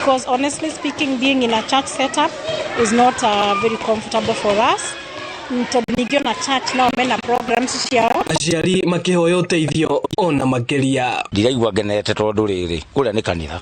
Because honestly speaking, being in a church setup is not very comfortable for us. Tondå na church nao mena programs ciao. Aciari makihoya uteithio ona makeria. Ndiraigua ngenete tondu riri kuria ni kanitha.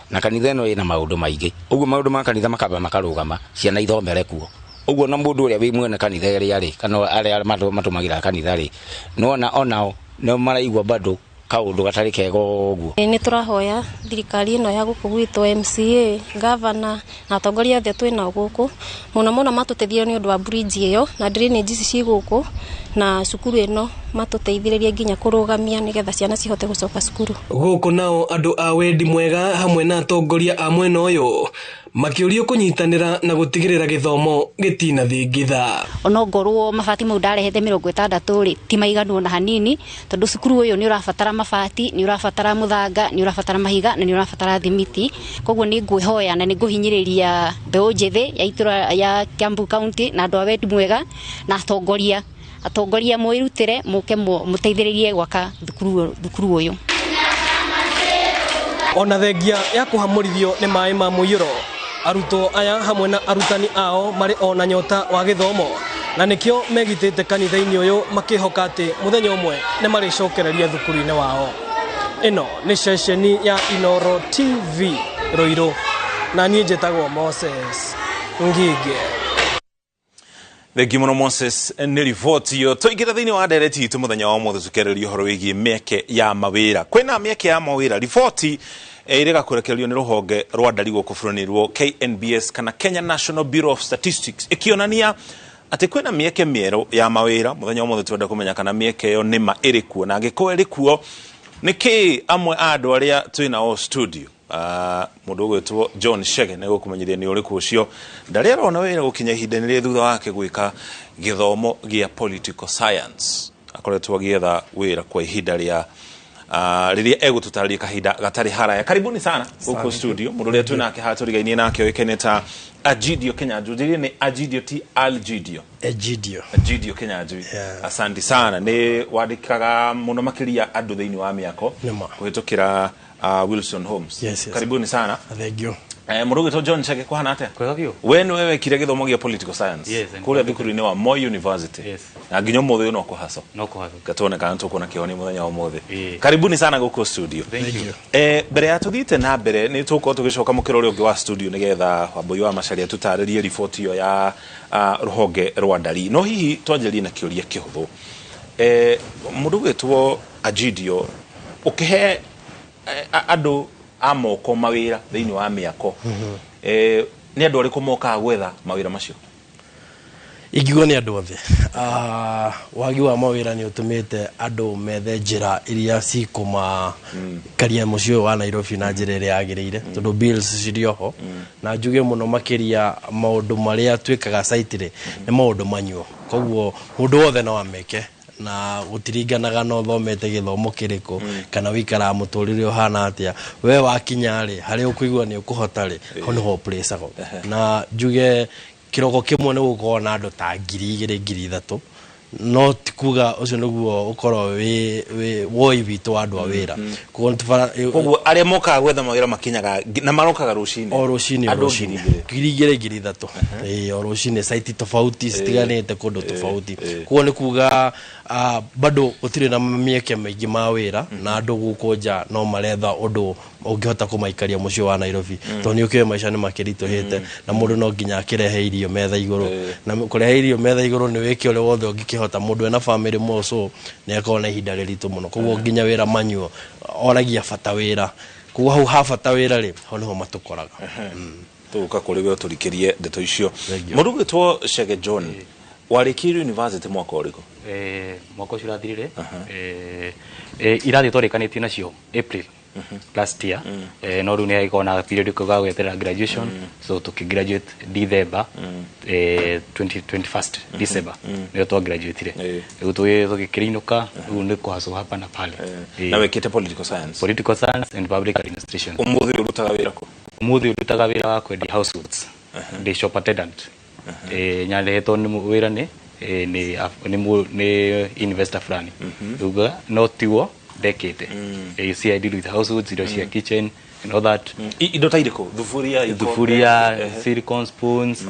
Na kanitha ino ina maundu maingi. Uguo maundu ma kanitha makaba makarugama ciana ithomere kuo. Uguo na mundu uria wi mwene kanitha ri ari kana aria matumagira kanitha ri. No onao no maraigua bado kaundu gatari kega uguo. Ni turahoya thirikari ino ya guku gwitwo MCA, governor na atongoria othe twina guku muno matutethia ni undu wa bridge iyo na drainage ici guku na cukuru ino matuteithiririe nginya kurugamia nigetha ciana cihote gucoka cukuru. Guku nao andu a wendi mwega hamwe na atongoria a mwena uyu makiurio kunyitanira na gutigirira githomo gitina thingitha. Ono ngorwo mabati mau ndarehete 60 ri ti maiganu ona hanini tondu cukuru uyu ni urabatara mabati, ni urabatara muthanga, ni urabatara mahiga na ni urabatara thimiti. Koguo ni ngwihoya na ni nguhinyiriria mbeu njithi ya itura ya Kiambu County na andu a wendi mwega na atongoria mwirutire muke muteithiririe gwaka thukuru uyu. Ona thengia ya kuhamurithio ni mai ma muiyuro, arutwo aya hamwe na arutani ao mari ona nyota wa githomo na nikio megitite kanitha-ini uyu makihoka ati muthenya umwe ni maricokereria thukuru-ini wao. Ino ni ceceni ya Inoro TV Ruiru na nie njitagwo Moses Ngige. Thank you muno Moses ni riboti yo toigira thini wa ndereti itu muthenya wa mothe tukereria horo wigi mieke ya mawira kwina mieke ya mawira riboti irega kurekererio ni ruhonge rwa ndari guku burunirwo KNBS kana Kenya National Bureau of Statistics ikionania ati kwina mieke miero ya mawira muthenya wa mothe twenda kumenya kana mieke yo nima irikuo na ngiko irikuo niki amwe andu aria twina o studio mundu gwetwo John Shege nego kumenyeria ni uriku ucio ndari arona wira gukinya ihinda thutha wake gwika githomo gia political science akoretwo gietha wira kwa ihinda ria riria egututariria kahinda gatari haraya. Karibuni sana huko studio mundu ria twinake haturigainie nake oikeneta Agidio Kinyanjui. Ni Agidio ti Algidio? Agidio Kinyanjui. Asante sana. Ni wadikaga muno makiria andu thiini wa miako kuhitukira Wilson Holmes. Yes. Karibuni sana. Thank you. Murugi to John Chege kuhana atia? Kwegagio. Wewe kire githomo gia political science. Yes. Kule thukuru-ini wa Moi University. Yes. Na nginya muthe no kuhaso. No kuhaso. Gatone kana tukuna kioni muthenya wa muthe. Karibuni sana guko studio. Thank you. Mbere ya tuthite na mbere ni tuko tugicoka mukirori ungi wa studio nigetha Wambui wa Macharia tutaririe riboti yo ya ruhonge rwa ndari. No hihi twanjerie na kiuria kihuthu. Mundu gwetwo Agidio ukihe andu amoko mawira thiini wa miako ni andu ariku moka gwetha mawira macio? Igigo ni andu othe wagi wa mawira ni utumite andu methe njira iria cikuma karia mucio wa Nairobi na njira iria yagiriire tondu bills cirioho na njuge muno makiria maundu maria twikaga saitire ni maundu manyuo koguo mundu wothe no ameke na utiringanaga no thomete githomo kiriko kana wikara muturire uhana atia we wakinya ri hari ukuigwa ni ukuhota ri ho ni ho place ago na njuge kiroko kimwe ni gukona andu ta 2,000-3,000 no tikuga ucio niguo ukoro we woi witu andu a wira koguo aria moka gwetha mawira makinyaga na marokaga rucini o rucini 2,000-3,000 o rucini site tofauti stiganete kundu tofauti kuo ni kuga bado utire na mieke maingi ma wira na andu gukonja no maretha undu ungihota kumaikaria mucio wa Nairobi to ni ukiwe maisha ni makirito hete na mundu no nginya akirehe irio metha iguru na kurehe irio metha iguru ni wiki ule wothe ungikihota mundu ena family moso ni akona ihinda riritu muno koguo nginya wira manyuo oragia bata wira kuo hau ha bata wira ri ho niho matukoraga tuka kuri we turikirie ndeto icio mundu gwetwo Shege John Warikiri University mwaka uriko mwaka ucio rathirire irathi twarikanitie nacio April last year no riu ni aikona period ko gwetera graduation so tukigraduate December 2021 December ndio twa graduate riu tugikirinuka riu ni kuhaso hapa na pale na wekete political science and public administration. Umuthi urutaga wira ko? Umuthi urutaga wira wa kwendia households ndi shop attendant nyaleto ni wira ni investor fulani uga no tiwo decade you see I deal with households, cia kitchen, you know that indo tairiko thufuria silicone spoons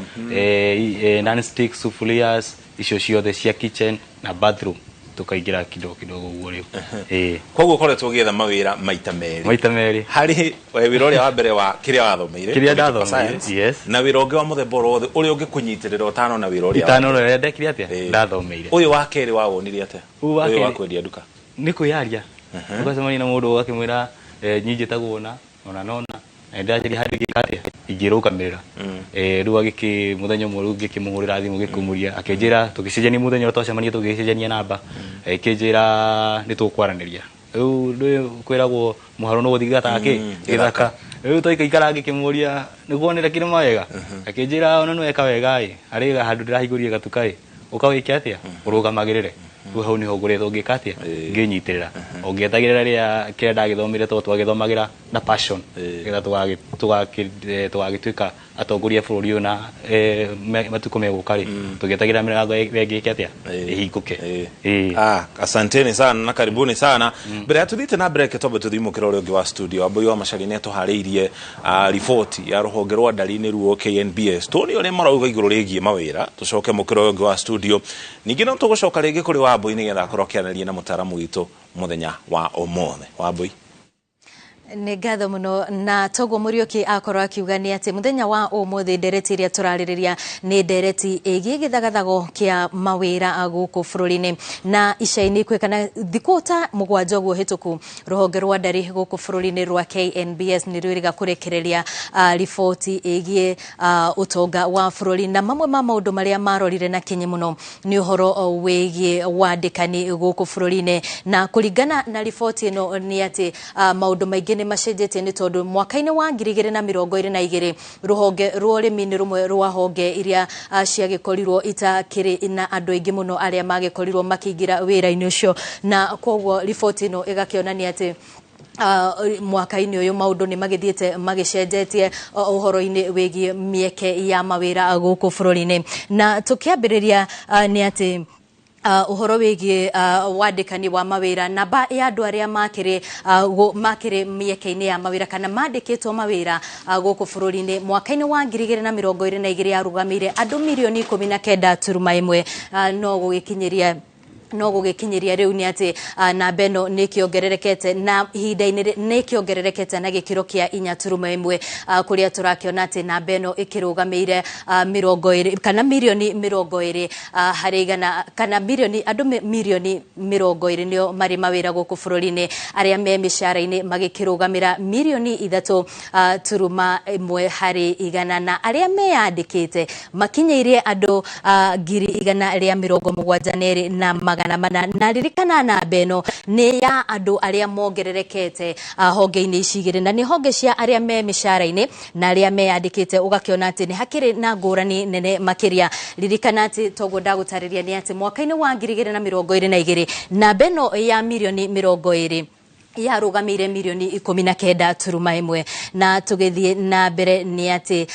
non-stick sufurias icio ciothe cia kitchen na bathroom tukaingira kidogo uguo riu koguo koretwo gietha mawira maita meri hari wira uria wa mbere wa kiria wathomeire yes na wira ungi wa muthemba wothe uria ungi kunyitirira utano na wira uria itano uria ndekire atia ndathomeire uyu wa keri wa wonire atia uyu wa kwendia duka ni kuyaria ukacemania na mundu ugakimwira nyingi taguona nona ndaje hari gikate igirukamirira riu agiki muthenya umwe riu ngikimuhurira thimu ngikumuria akenjira tugicenjania muthenya utocemania tugicenjania namba akenjira nitukwaraniria riu kwiragwo muharo no guthigata githaka riu toikaikara ngikimuria niguonera kirima wega akenjira ona no eka wega ariga handu ndirahigurie gatukai ukawiki atia urugamagirire riu hau niho nguretwo ngikatia nginyitirira ongietagirira ria kira ndagithomire twagithomagira na passion getha tugagituika atongoria bururi una matuko megukari tugetagira mirango wengike atia ihinguke asanteni sana na karibuni sana mbere atuthite na break tobe tuthimukira uri ungi wa studio Ambui wa Macari netuhariirie report ya ruhonge rwa ndari-ini ruo KNBS tuni uri marauga iguru rigie mawira tucoke mukira ungi wa studio ningi no tugucoka ringi kuri wa Ambui nigetha akorokianaria na mutaramu witu muthenya wa omothe wa Ambui Nĩ ngatho mũno na toguo Mũriũki akorwo akiuga nĩ atĩ mũthenya wa ũmũthĩ ndereti iria tũrarĩrĩria nĩ ndereti ĩgiĩ gĩthagathago kĩa mawĩra gũkũ bũrũri-inĩ na ica-inĩ kwĩkana thikũ ta mũgwanja ũguo hĩtũku rũhonge rwa ndari gũkũ bũrũri-inĩ rwa KNBS nĩ rwĩrĩga kũrekereria riboti ĩgiĩ ũtonga wa bũrũri na mamwe ma maũndũ marĩa marorire na kinyi mũno nĩ ũhoro wĩgiĩ wandĩkani gũkũ bũrũri-inĩ na kũringana na riboti ĩno nĩ atĩ maũndũ maingĩ macenjetie ni tondu mwaka-ini wa 2022 ruhonge rwa urimi ni rumwe rwa honge iria ciagikorirwo itakiri na andu aingi muno aria magikorirwo makiingira wira-ini ucio na kwoguo riboti ino igakionania ati mwaka-ini uyu maundu ni magithiete magicenjetie uhoro-ini wigie mieke ya mawira guku bururi-ini na tukiambiriria ni ati uhoro wigie wandikani wa mawira namba ya andu aria makire mieke-ini ya mawira kana mandikitwo mawira guku bururi-ini mwaka-ini wa 2022 yarugamire andu milioni 19.1 no gugikinyiria riu ni ati namba ino ni kiongererekete na ihinda-ini ni kiongererekete na gikiro kia 4.1 kuria turakiona ati namba ino ikirugamire 20 kana milioni 20 hari igana kana milioni 20 nio mari mawira guku bururi-ini aria me mishara-ini magikirugamira milioni 3.1 hari igana na aria meyandikite makinyirie andu 172 na magana na ririkana namba ino ni ya andu aria mongererekete honge-ini icigire na ni honge cia aria me mishara-ini na aria meyandikite ugakiona ati ni hakiri na ngurani nene makiria ririkana ati toguo ndagutariria ni ati mwaka-ini wa 2022 namba ino ya milioni 20 yarugamire milioni 19.1 na tugithie na mbere ni ati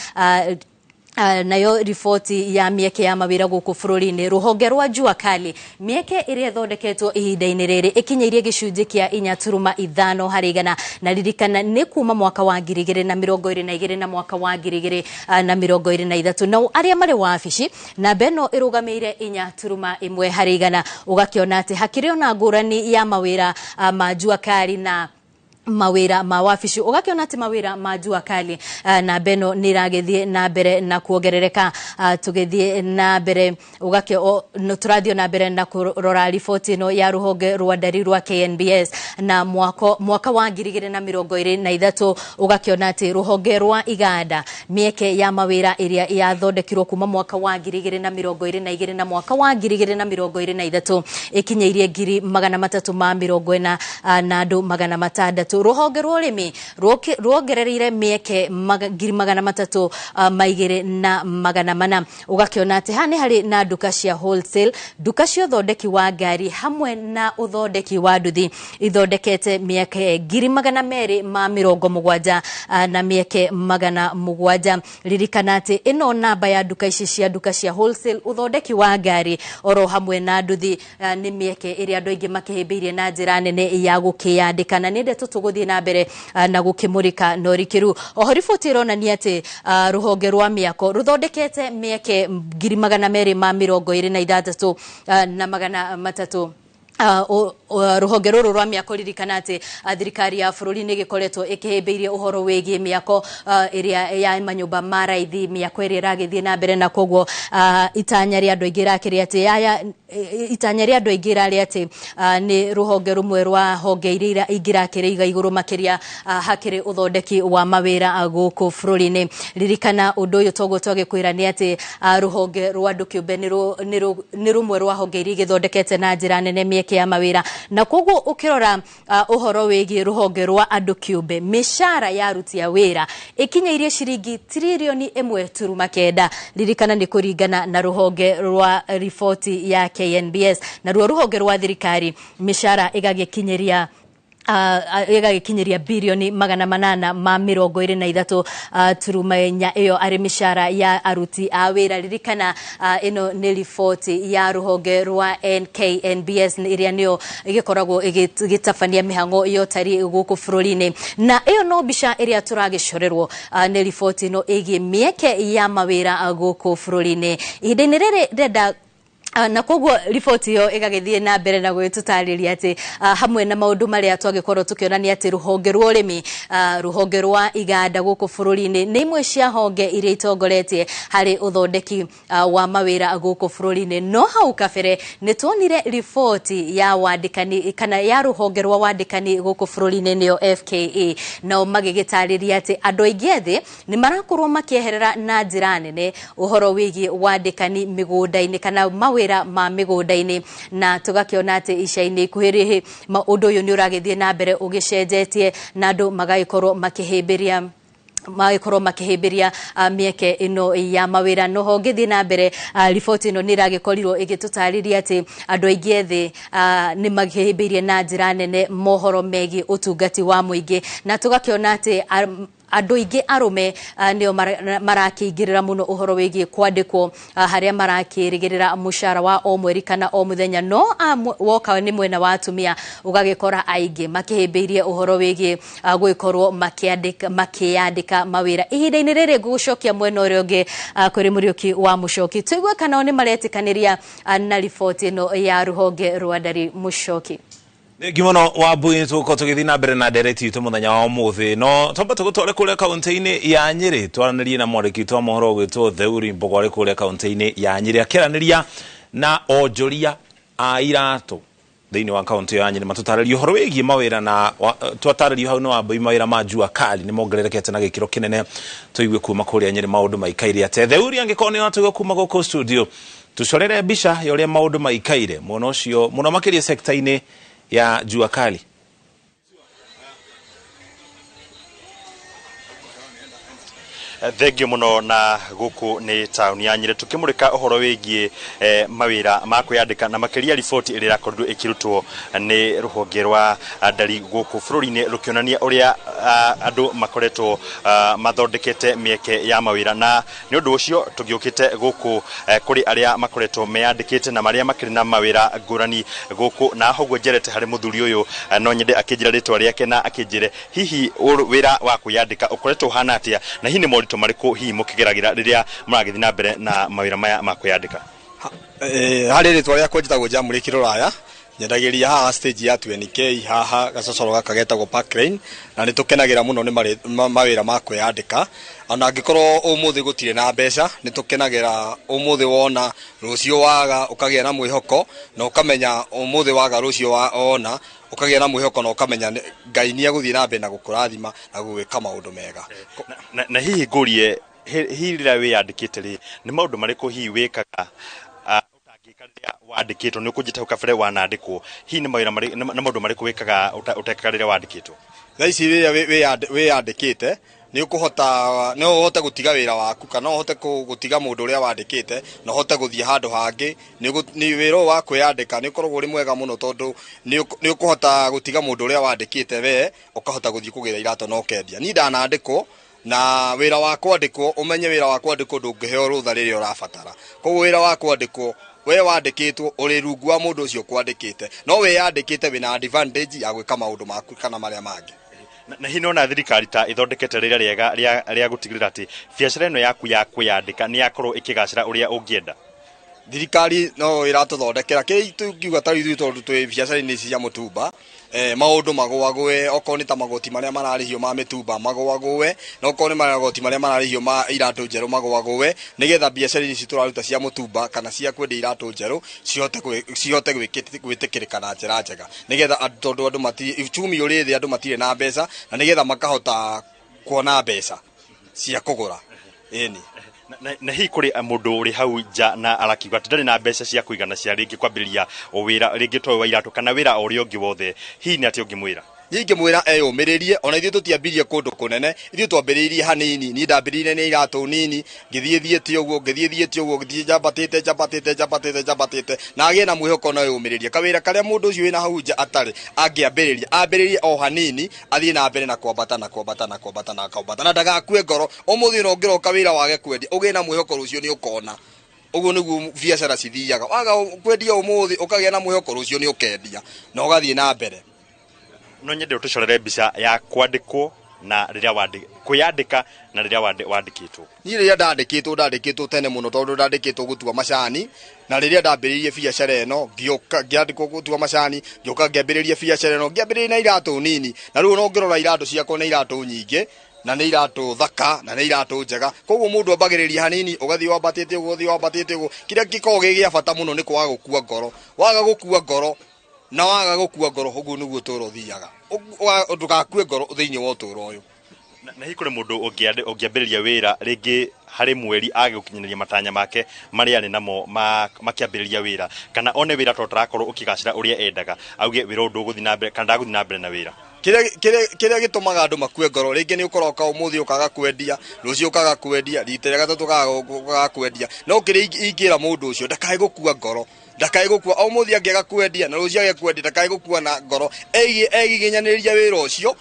nayo ripoti ya mieke ya mawira guku bururi-ini ruhonge rwa Jua Kali mieke iria thondeketwo ihinda-ini riri ikinyirie gicunji kia 4.5 hari igana na ririkana ni kuma mwaka wa 2022 na mwaka wa 2023 na aria mari wabici namba ino irugamire 4.1 hari igana ugakiona ati hakiri ona ngurani ya mawira ma Jua Kali na mawira ma wabici ugakiona ati mawira ma Jua Kali na beno niragethie na mbere na kuongerereka tugethie na mbere ugakio no turathio na mbere na kurora riboti ino ya ruhonge rwa ndari rwa KNBS na mwaka wa 2023 ugakiona ati ruhonge rwa iganda mieke ya mawira iria yathondekirwo kuma mwaka wa 2022 na mwaka wa 2023 ikinyeirie 340 na andu 600 ruhonge rwa urimi ruongerereire mieke 300 na 400 ugakiona ati hani hari na duka cia wholesale duka cia thondeki wa ngari hamwe na uthondeki wa nduthi ithondekete mieke 270 na mieke 700 ririkana ati ino namba ya duka ici cia duka cia wholesale uthondeki wa ngari oro hamwe na nduthi ni mieke iria andu aingi makihimbiirie na njira nene ya gukiyandikana ni ndeto tuguthie na mbere na gukimurika norikiru. Oho riboti ironania ati ruhonge rwa miako ruthondekete mieke 226 na 300 ruhonge ruru rwa miako ririkana ati thirikari ya bururi ni gikoretwo ikihimbiirie uhoro wigie miako iria ya manyumba maraithi miako iria iragithie na mbere na koguo itanya ria andu aingi rakiri ati itanya ria andu aingi rari ati ni ruhonge rumwe rwa honge iria ingirakire iga iguru makiria hakiri uthondeki wa mawira guku bururi-ini. Ririkana undu uyu togo twagikwira ni ati ruhonge rwa andu kiumbe ni rumwe rwa honge iria igithondekete na njira nene mieke ya mawira, na koguo ukirora uhoro wigi ruhonge rwa andu kiumbe mishara ya aruti a wira ikinyairie ciringi trilioni 1.9. Ririkana ni kuringana na ruhonge rwa ripoti ya KNBS, na ruhonge rwa thirikari mishara igagikinyiria igagikinyiria bilioni 823 turuma inya iyo ari mishara ya aruti a wira. Ririkana ino ni ripoti ya ruhonge rwa NKNBS iria niyo igikoragwo igitabania mihango iyo tari guku bururi-ini, na iyo no bisha iria turagicorerwo ni ripoti no igie mieke ya mawira guku bururi-ini. Ihinda-ini riri renda na koguo ripoti yo igagithie na mbere na gwitutariria ati hamwe na maundu maria twagikorwo tukionania ati ruhonge rwa urimi ruhonge rwa iganda guku bururi-ini ni imwe cia honge iria itongoretie hari uthondeki wa mawira guku bururi-ini. No hau kabere ni tuonire ripoti ya wandikani kana ya ruhonge rwa wandikani guku bururi-ini niyo FKA, na magigitariria ati andu aingi ethi ni marakorwo makieherera na njira nene uhoro wigi wandikani migunda-ini kana mawira ma migunda-ini, na tugakiona ati ica-ini ikuhirihi maundu uyu ni uragithie na mbere ugicenjetie na andu magaikorwo makihimbiria mieke ino ya mawira. No hongithi na mbere ripoti ino niragikoriro igitutariria ati andu aingi ethi ni makihimbirie na njira nene mohoro megi utungati wa muingi, na tugakiona ati andu ingi arume nio marakiingirira muno uhoro wigie kwandikwo haria marakirigirira mushara wa o mweri kana o muthenya. No woka ni mwena wa atumia ugagikora aingi makihimbiirie uhoro wigie gwikorwo makiandika mawira. Ihinda-ini riri gucokia mwena uria ungi kuri Muriuki wa Muchoki tuigue kana ni maretikaniria na ripoti ino ya ruhonge rwa Ndari Muchoki. Gimono wa bui tuko tugithi na mbere na ndereti itu muthenya wa umuthi no tomba tugutware kuria kaunti-ini ya Nyeri twaranirie na mwandiki twa mohoro gwitwo Theuri Mbogore kuria kaunti-ini ya Nyeri akiraniria na onjoria a iratu thiini wa kaunti ya Nyeri matutaririe uhoro wigie mawira na twataririe hau no ambui mawira ma Jua Kali ni mongererekete na gikiro kinene tuigue kuma kuria Nyeri maundu maikaire ate. Theuri angikoni na tuigue kuma goko studio tucorere bisha ya uria maundu maikaire muno cio muno makiria sekta-ini ya Jua Kali. Thengio muno na guku ni tauni ya Nyeri tukimurika uhoro wigie mawira ma kwiyandika na makiria ripoti iri rakorirwo ikirutwo ni ruhonge rwa Ndari guku bururi-ini rukionania uria andu makoretwo mathondekete mieke ya mawira, na ni undu ucio tugiukite guku kuri aria makoretwo meyandikite na maria makiri na mawira ngurani guku, na hoguo njerete hari muthuri uyu no nyende akinjira ritwa riake na akinjire hihi wira wa kwiyandika ukoretwo hana atia na hihi ni morito mariku hihi mukigeragira riria muragithi na mbere na mawira maya ma kwiyandika. Hari ritwa riakwa njitagwo Jamuri Kiroraya nyendagiria haha stage ya 20k haha gacocoro gaka getagwo Parkline, na nitukenagira muno ni mawira ma kwiyandika ona angikorwo umuthi gutire na mbeca nitukenagira umuthi wona rucio waga ukagia na mwihoko na ukamenya umuthi waga rucio wona ukagia na mwihoko na ukamenya Ngai ni aguthie na mbere na gukurathima na gwika maundu mega. Na hihi ngurie hihi rira wiyandikite ri ni maundu mariku hihi wikaga utangikaria wandikitwo ni ukujita ukabere wanandikwo hihi ni mawira na maundu mariku wikaga utekaga rira wandikitwo tha ici wiyandikite ni ukuhota no uhote gutiga wira waku kana uhote gutiga mundu uria wandikite na uhote guthie handu hangi ni wira wa kwiyandika ni ukoragwo uri mwega muno tondu ni ukuhota gutiga mundu uria wandikite we ukahota guthie kugira irato no kendia ni ndanandikwo na wira wa kwandikwo umenye wira wa kwandikwo ndungiheo rutha riria urabatara koguo wira wa kwandikwo we wandikitwo uri rungwa mundu ucio kwandikite no we yandikite wina advantage ya gwika maundu maku kana maria mangi. na hino na thirikari ta ithondekete rĩrĩa rĩega rĩa gutigirira ati biacara ĩno yaku ya kwĩyandĩka nĩ yakorwo ĩkĩgacĩra ũrĩa ũngĩenda. Thirikari no iratuthondekera kĩrĩa tukiuga tari tondu twi biacara-inĩ cia mutumba maundu magwagwe okorwo ni ta magoti maria mararihio ma mitumba magwagwe na okorwo ni magoti maria mararihio ma iratu njeru magwagwe nigetha biacara-inĩ ici turaruta cia mutumba kana cia kwendia iratu njeru cihote gwitikirika na njira njega nigetha tondu andu uchumi uri thi andu matire na mbeca na nigetha makahota kuona mbeca cia kugura eni na hi kuri mundu uri hau nja na arakiuga ati ndari na mbeca cia kuigana cia ringi kwambiriria wira ringi toy wa iratu kana wira uri ungi wothe hi ni ati ungimwira nyingi mwira eyumiririe ona ithuĩ tutiambirie kundu kunene ithuĩ twambiririe hanini ni ndambiririe ni iratu nini ngithiethiete uguo ngithie jambatite na agie na mwihoko na eyumiririe kawira karia mundu ucio wina hau nja atari ambiririe o hanini athie na mbere na kwambata na ndagakue ngoro umuthi no ngiroka wira wage kwendia ugie na mwihoko rucio ni ukona uguo niguo biacara cithiaga waga kwendia umuthi ukagia na mwihoko rucio ni ukendia na ugathie na mbere. No nyende utucorere mbica ya kwandikwo na riria kwiyandika na riria wandikitwo. Ni riria ndandikitwo tene muno tondu ndandikitwo gutua macani na riria ndambiririe biacara eno ngiandikwo gutua macani ngioka ngiambiririe biacara eno ngiambiririe na iratu nini na riu no ngirora iratu ciakwa na iratu nyingi na nĩ iratu thaka na nĩ iratu njega koguo mundu ambagiriria hanini ugathii wambatite uguo kiria gikoo gĩa bata muno ni kwaga gukua ngoro waga gukua ngoro na waga gukua ngoro uguo niguo toro thiaga ndugakue ngoro thiini wa toro uyu na hikure mundu ungiambiriria wira ringi hari mweri age gukinyiriria matanya make maria ari namo makiambiriria wira kana one wira totarakorwo ukigacira uria endaga auge wira undu guthi na mbere kana ndaguthi na mbere na wira kiria gitumaga andu makue ngoro ringi ni ukoroka umuthi ukaga kwendia rucio ukaga kwendia rita gatatu ukaga kwendia no kiria ingira mundu ucio ndakae gukua ngoro ndakai gukua o muthi angiaga kwendia na rucio age kwendia ndakai gukua na ngoro eiginyaniria wira ucio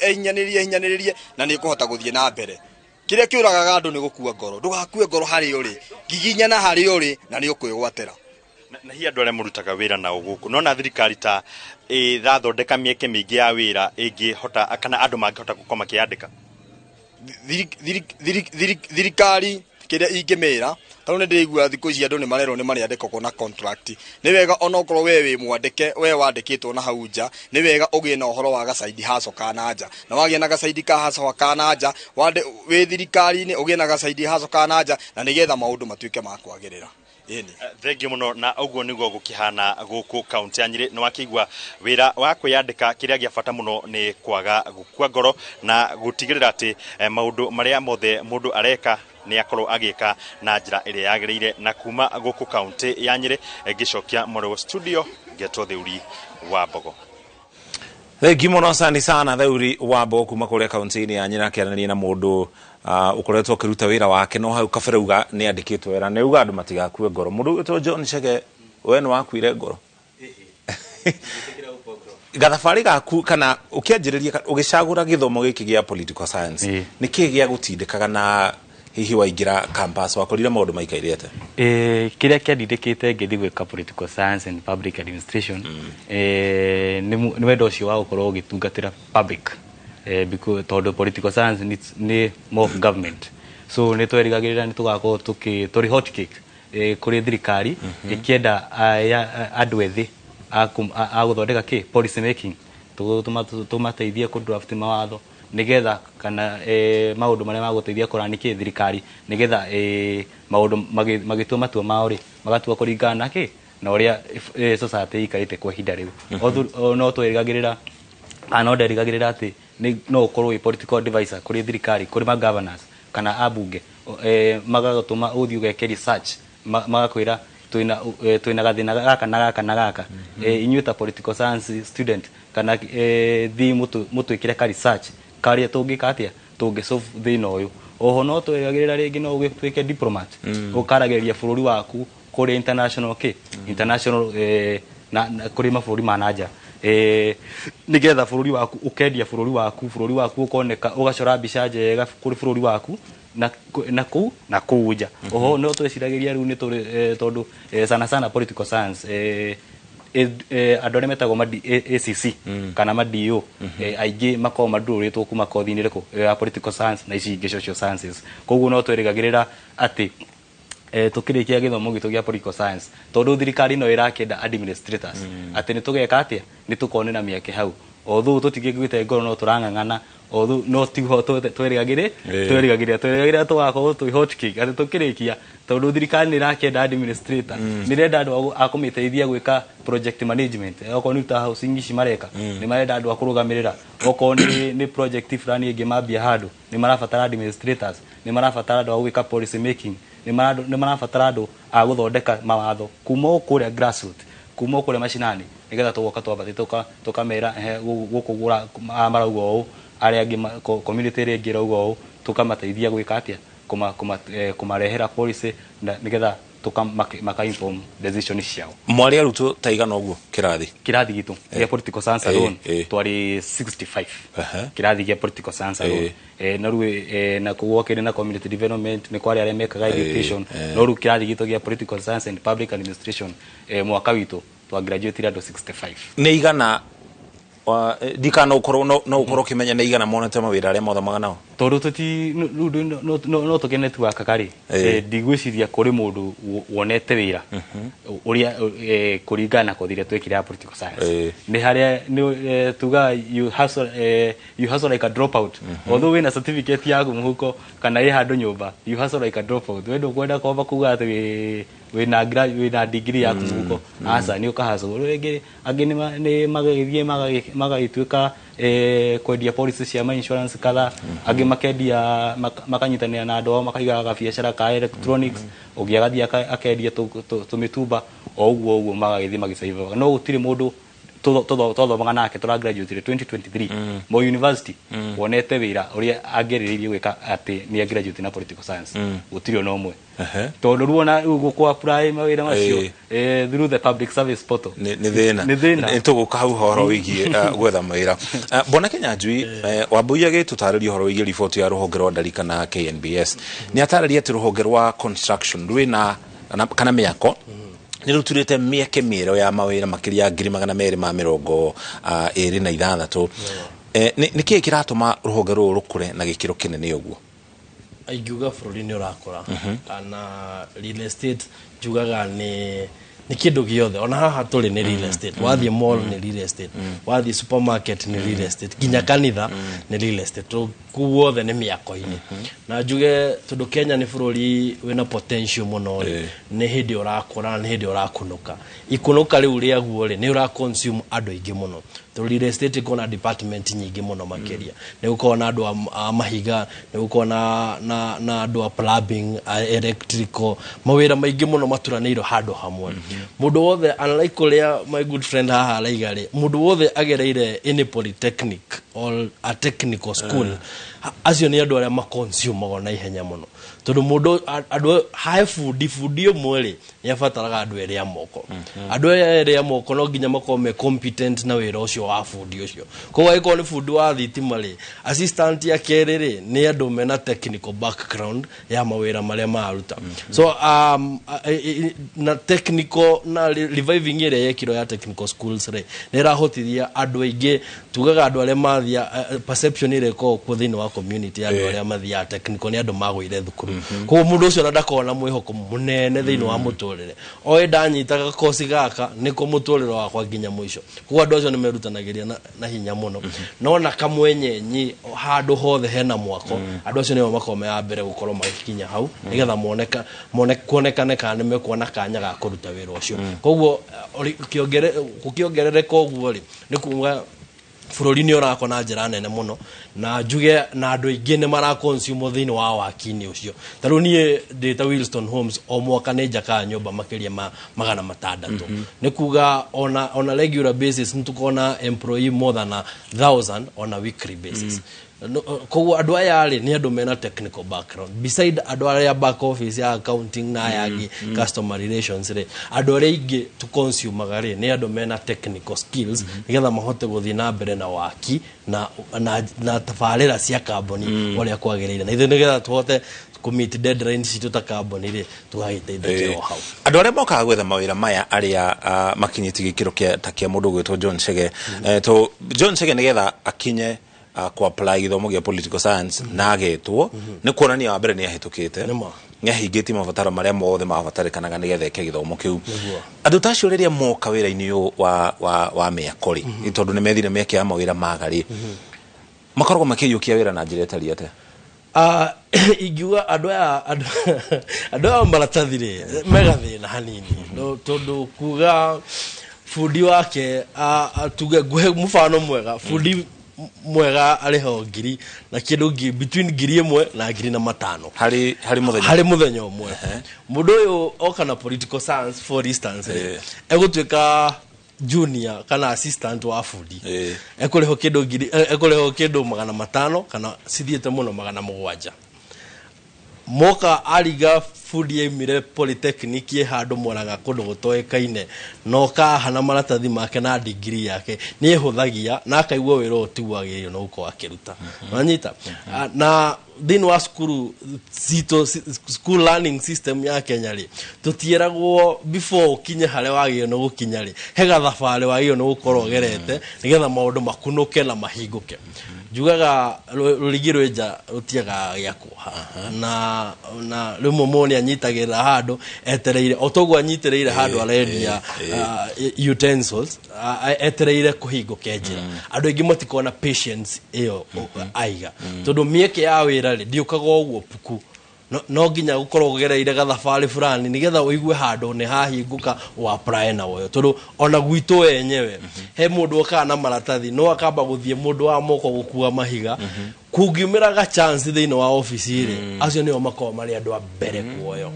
einyaniririe na ni kuhota guthie na mbere kiria kiuraga andu ni gukua ngoro ndugakue ngoro hari uri giginyana hari uri na ni ukwigwatira na hi andu aria murutaga wira na uguku nona thirikari ta irathondeka mieke mingi ya wira ingihota kana andu mangihota gukoma kiandika thirikari kiria ingimira tano ne ndigua thiku ici andu ni marero ni mariandikwo na contract ni wega ona okorwo we wi mwandike we wandikitwo na hau nja ni wega ugie na uhoro wa gacaidi haso kana nja na wagie na gacaidi ka haso kana nja we thirikari ni ugie na gacaidi haso kana nja na nigetha maundu matuike ma kwagirira. Thengi muno na uguo niguo gukihana guku kaunti ya Nyeri no akigwa wira wa kwiyandika kiria gia bata muno ni kwaga gukua ngoro na gutigirira ati maundu maria mothe mundu areka ni akorwo agika na njira iria yagirire na kuma guku kaunti ya Nyeri ngicokia Moro studio getwo Theuri wa Mbogo. Thengi muno asante sana Theuri wa Mbogo kuma kuria kaunti ya Nyeri akiarania na mundu ukoretwo kiruta wira wake no hau kaberauga ni andikitwo wira ne uga andu matigakue ngoro mundu to John Chege we no wakuire ngoro gathabari gaku kana ukianjiriria ugicagura githomo giki gia political science ni kigia gutindikaga na hihi waingira campus wakorire maundu maikairete kiria kiandindikite ngithi gwika political science and public administration ni wendo ucio wa gukorwo ugitungatira public because todo political science ni more of government so ni twerigagirira ni tugakorwo turi hot cake kuri thirikari ikienda andu ethi a guthondeka policy making tumateithie ku draft mawatho nigetha kana maundu maria maguteithia kurani thirikari nigetha maundu magitua matua mao magatua kuringana na uria society ikarite kwa hinda riu no twerigagirira no nderigagirira ati no ukorwo political advisor kuri thirikari kuri ma governors kana abunge magatuma uthi ugeke research magakwira twina gathina gaka na gaka inyuta political science student kana thi mutu ikire ka research karia tungika atia tungi solve thina uyu oho no twegagirira ringi no ugitwike diplomat ukarageria bururi waku kuri international international na kuri maburi manager nigetha bururi waku ukendia bururi waku ukoneka ugacora mbica njega kuri bururi waku na kuuja oho no tweciragiria riu ni tondu sana political science andå arä metagwo ACC kana madio aingä makorwo mandå kuma kothi-inä rä kå ya political science na ici ingä social sciences koguo no twä rä gagä rä ra atä tå kä rä kia gä thomo gitå gä a political science tondå thirikari no ä rakenda administrators atä nä tå geka atä nä tå konä mä eke hau othu tå tingä gwä te ngoro no tå rang'ang'ana othu no tiho twä rä gagä ra tå gakorwo twä hotcake atä tå kä rä kia tondå thirikari nä rakenda administrator nä renda andå a kå mä teithia gwä ka project management okorwo nä ta housing ici mareka nä marenda andå a kå rå gamä rä ra okorwo nä project fulani ĩngĩ mambia handå nĩ marabatara administrators nĩ marabatara andũ a gwĩka policy making nĩ marabatara andũ a gũthondeka mawatho kuma kũrĩa grassroots kuma kũrĩa macinani nĩgetha tũgoka twambatie tũkamera gũkũ marauga ũũ arĩa angĩ community ĩrĩa ĩngĩ rauga ũũ tũkamateithia gwĩka atĩa kũmarehera policy nĩgetha maka inform decision ciao mwari arutwo taigana ũguo kirathi gitu ya political science alone twari 65 kirathi ya political science alone na rĩu na kuwokere na community development ni kwari arĩa mekaga education no rĩu kirathi gitu ya political science and public administration mwaka witũ twa graduate andũ 65 nĩ igana dikana ukorwo no ukorwo kimenya nĩ igana monete mawĩra arĩa mothe magana tondũ tuti no tũkene tu akagari ndigwĩciria kũrĩ mũndũ wonete wĩra ũrĩa kũringana kothire twekire ya political science nĩ harĩa tuga you hustle like a dropout although wĩna certificate yaku mũhuko kana ĩ handũ nyũmba you hustle like a dropout wendo kwenda kwamba kuga atĩ wĩna degree yaku mũhuko aca nĩ ũkahacwo rĩngĩ angĩ nĩ magagĩthiĩ magagĩtuĩka kwendia policy cia insurance kadha angĩ makendia makanyitanĩra na andũ ao makaigaga biacara ka electronics ũngĩ agathiĩ akendia tũmĩtumba o ũguo magagĩthiĩ magĩcaivaga no gũtirĩ mũndũ tũthomaga nake tũra graduate 2023 mo university wonete wĩra ũrĩa angĩrĩrĩirie gwĩka atĩ nĩ graduate na political science gũtirĩ ona ũmwe tondũ ruona gũkũ apply mawĩra macio through the public service portal nĩ thĩna tũgũka hau horo wĩgiĩ gwetha mawĩra Bwana Kĩnyanjui Wambui agĩtũtarĩria ũhoro wĩgiĩ riboti ya rũhonge rwa ndari kana KNBS nĩ atarĩria atĩ rũhonge rwa construction rwĩna kana mĩako nĩ ruturĩte mĩeke mĩerũ ya mawĩra makĩria ya 226 nĩ kĩĩ kĩratũma rũhonge rũrũ rũkũre na gĩkĩro kĩnene ũguo ingiuga bũrũri nĩ ũrakũra kana real estate njugaga nĩ kĩndũ gĩothe ona haha tũrĩ nĩ real estate wathiĩ mall nĩ real estate wathiĩ supermarket nĩ real estate nginya kanitha nĩ real estate kuothe nĩ mĩako-inĩ na njuge tondũ Kenya nĩ bũrũri wĩna potential mũno nĩ hĩndĩ ũrakũra nĩ hĩndĩ ũrakũnũka ikũnũka rĩu rĩaguo nĩ ũra consume andũ aingĩ mũno tondũ real estate ĩkorwo na department nyingĩ mũno makĩria nĩ gũkorwo na andũ a mahiga nĩ gũkorwo na andũ a plumbing electrical mawĩra maingĩ mũno maturanĩirwo handũ hamwe mũndũ wothe unlike ũrĩa my good friend haha araiga mũndũ wothe agereire any polytechnic or a technical school acio nĩ andũ arĩa maconsumaga na ihenya mũno tondũ mũndũ andũ hae bundi ũmwe nĩ abataraga andũ erĩ a moko andũ erĩ a moko no nginya makorwo me competent na wĩra ũcio wa bundi ũcio koguo angĩkorwo nĩ bundi wa thitima assistant ya kerĩ nĩ andũ mena technical background ya mawĩra marĩa maruta so na technical na reviving ĩrĩa yekirwo ya technical schools nĩ ĩrahotithia andũ aingĩ tugaga andũ arĩa mathia perception ĩrĩa ĩkoragwo kuo thĩinĩ wa community andũ arĩa mathiaga technical nĩ andũ magũire thukuru koguo mũndũ ũcio ndakoragwo na mwĩhoko mũnene thĩinĩ wa mũtũrĩre oĩ ndanyitaga kosi gaka nĩko mũtũrĩre wakwa nginya mũico koguo andũ acio nĩ merutanagĩria na hinya mũno no na kamwenyenyi handũ hothe hena mwako andũ acio nĩo makorwo ya mbere gũkorwo magĩkinya hau nĩgetha kuonekane kana nĩ mekuona kanya ga kũruta wĩra ũcio koguo gũkĩongerereka ũguo nĩ kuuga bũrũri nĩ ũrakwo na njĩra nene mũno na njuge na andũ aingĩ nĩ maraconsume thĩinĩ wa waki-inĩ ũcio ta rĩu niĩ ndĩ ta Wilston Homes o mwaka nĩ njakaga nyũmba makĩria ma 600 nĩ kuga on a regular basis nĩ tũkona employee more than 1,000 on a weekly basis koguo andũ aya nĩ andũ mena technical background beside andũ arĩa back office ya accounting na ayagi customer relations andũ arĩa ingĩ to consumaga nĩ andũ mena technical skills nĩgetha mahote gũthiĩ na mbere na waki na tabarĩra cia kamboni ũrĩa kwagĩrĩire na ithuĩ nĩgetha tũhote meet deadlines citu ta kambuni ri tugagiteithĩkĩra hau andũ arĩa mokaga gwetha mawĩra maya arĩa makinyĩtie gĩkĩro kĩa ta kĩa mũndũ gwĩtwo John Chege to John Chege nĩgetha akinye ku apply gĩthomo gĩa political science na agetwo nĩ kuonania wa mbere nĩ ahĩtũkĩte nĩ ahingĩtie mabataro marĩa mothe mabatarĩkanaga nĩgetha eke gĩthomo kĩu andũ ta acio rĩrĩa moka wĩra-inĩ ũyũ wa mĩako rĩ tondũ nĩ methire mĩeke ya mawĩra magarĩ makoragwo makĩiyũkia wĩra na njĩra ĩtariĩ atĩa ingiuga andũ aya maratathi rĩ megathĩna hanini tondũ kuga fundi wake tuge mũfano mwega fundi mwega ariho ngiri na kĩndũ between ngiri 1 na ngiri na 5 harĩ mũthenya ũmwe mũndũ ũyũ oka na political science for instance egũtuĩka junior kana assistant wa fundi ekũrĩho kĩndũ 500 kana cithiĩte mũno 700 moka ariga fundi yaimire polytechnic ye handũ Mũrang'a kũndũ gũtoĩkaine no kahana maratathi make na degree yake nĩ ehũthagia na akaigua wĩra ũti wagĩrĩire no gũkorwo akĩruta wanyita na thĩinĩ wa school learning system ya Kenya rĩ tũtieragwo before ũkinye harĩa wagĩrĩire no gũkinya rĩ he gathabarĩ wagĩrĩire no gũkorwo gerete nĩgetha maũndũ makunũke na mahingũke njugaga rũrigi rwenja rũtiaga gĩakwo na rĩmwe mũndũ anyitagĩrĩra handũ etereire otoguo anyitĩrĩire handũ arendia utensils etereire kũhingũke njĩra andũ aingĩ matikona patience ĩyo aiga tondũ mĩeke ya wĩra rĩ ndiũkaga ũguo puku no nginya gũkorwo gereire gathabarĩ fulani nĩgetha ũigue handũ nĩ hahingũka wa apply na woyo tondũ ona gwitũ wenyewe he mũndũ okaga na maratathi no akamba gũthiĩ mũndũ wa moko gũkua mahiga kungiumĩraga chance thĩinĩ wa ofici rĩ acio nĩo makoragwo marĩ andũ a mbere kuoyo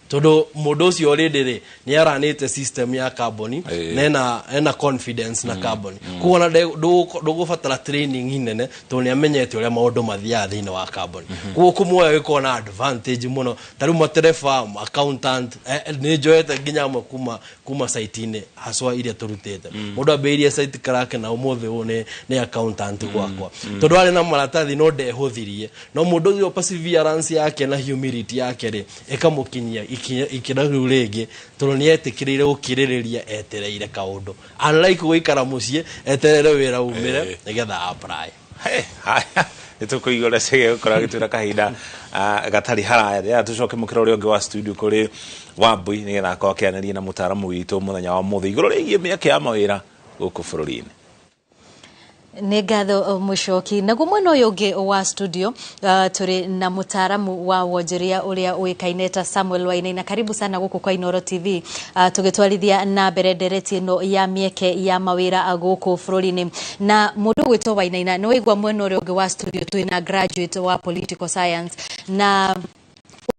tondũ mũndũ ũcio already rĩ nĩ aranĩte system ya carbon na ena confidence na carbon kuona ndũgũbatara training nene tondũ nĩ amenyete ũrĩa maũndũ mathiaga thĩinĩ wa carbon kuo kũmuoya gĩkorwo na advantage mũno tarĩu matereba accountant nĩ njoete nginya amwe kuma site-inĩ haswa iria tũrutĩte mũndũ ambĩrĩirie site clerk na ũmũthĩ ũyũ nĩ accountant gwakwa tondũ arĩ na maratathi no ndehũthirie no mũndũ ũcio perseverance yake na humility yake rĩ ĩkamũkinyia ikira rĩu rĩngĩ tondũ nĩ etĩkĩrĩire gũkirĩrĩria etereire kaũndũ unlike gũikara mũciĩ eterere wĩra umĩre nĩgetha apply nĩ tũkũigũra Chege gũkorwo agĩtwĩra kahinda gatarĩ haraya tũcoke mũkĩra ũrĩa ũngĩ wa studio kũrĩ Wambui nĩgetha akorwo akĩaranĩria na mũtaaramu witũ mũthenya wa mũthĩ igũrũ rĩgiĩ mĩeke ya mawĩra gũkũ bũrũri-inĩ nĩ ngatho Mũchoki naguo mwena ũyũ ũngĩ wa studio tũrĩ na mũtaaramu wa wonjoria ũrĩa ũĩkaine ta Samuel Wainaina karibu sana gũkũ kwa Inooro TV tũgĩtwarithia na mbere ndereti ĩno ya mĩeke ya mawĩra gũkũ bũrũri-inĩ na mũndũ gwĩtwo Wainaina nĩ waigua mwena ũrĩa ũngĩ wa studio twĩ na graduate wa political science na